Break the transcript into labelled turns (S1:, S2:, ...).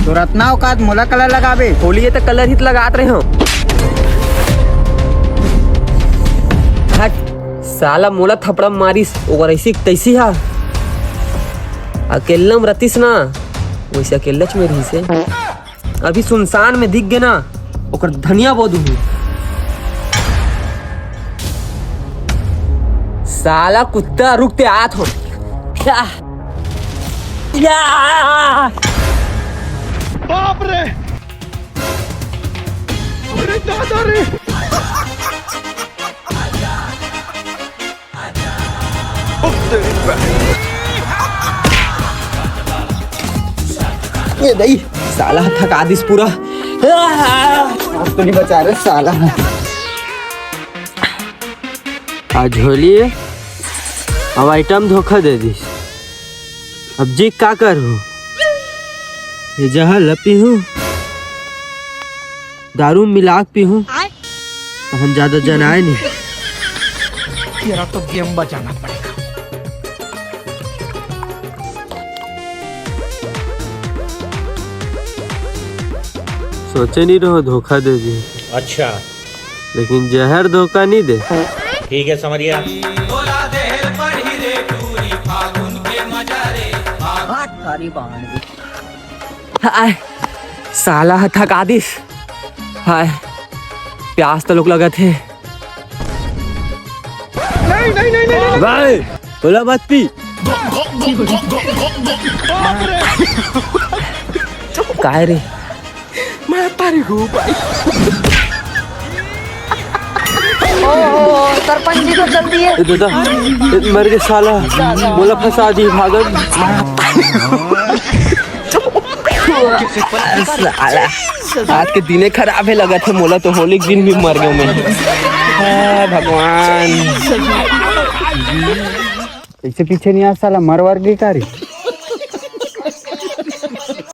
S1: तो रत्ना औकात मोला कलर लगाबे।
S2: होली है तो कलर हित लगात रहे हो। हट साला मोला थपड़ा मारिस ओकर ऐसी तैसी हा। अकेलम रतिस ना वैसे अकेलच में रही से। अभी सुनसान में दिख गए ना ओकर धनिया बोदू हूँ। साला कुत्ता रुकते आत हो क्या?
S3: बाप रे, अरे दादा रे।
S2: ये नहीं साला थका दिस पूरा।
S1: अब तो नहीं बचा रहे साला।
S2: आज होली है अब आइटम धोखा दे दी। अब जी क्या करूँ? ये जहाँ लपी हूँ दारू मिला पी हूँ हम ज्यादा जन आए नहीं।
S3: तेरा तो गेम बचाना पड़ेगा।
S2: सोचे नहीं रहो धोखा दे दिए।
S4: अच्छा
S2: लेकिन जहर धोखा नहीं दे।
S4: ठीक है समझ गया।
S2: हाय साला थका दिस। हाय प्यास तो लोग लगा थे।
S3: नहीं
S2: भाई बोला मत पी। काय रे
S3: मैं तारी हूँ भाई।
S5: सरपंच जी को जल्दी है।
S2: दादा मर गए साला बोला फंसा दी भागन। साला आज के दिने खराब है लगा थे मोला तो होली के दिन भी मर गए मैं। भगवान
S1: ऐसे पीछे नहीं आ साला मर वर गई कारी।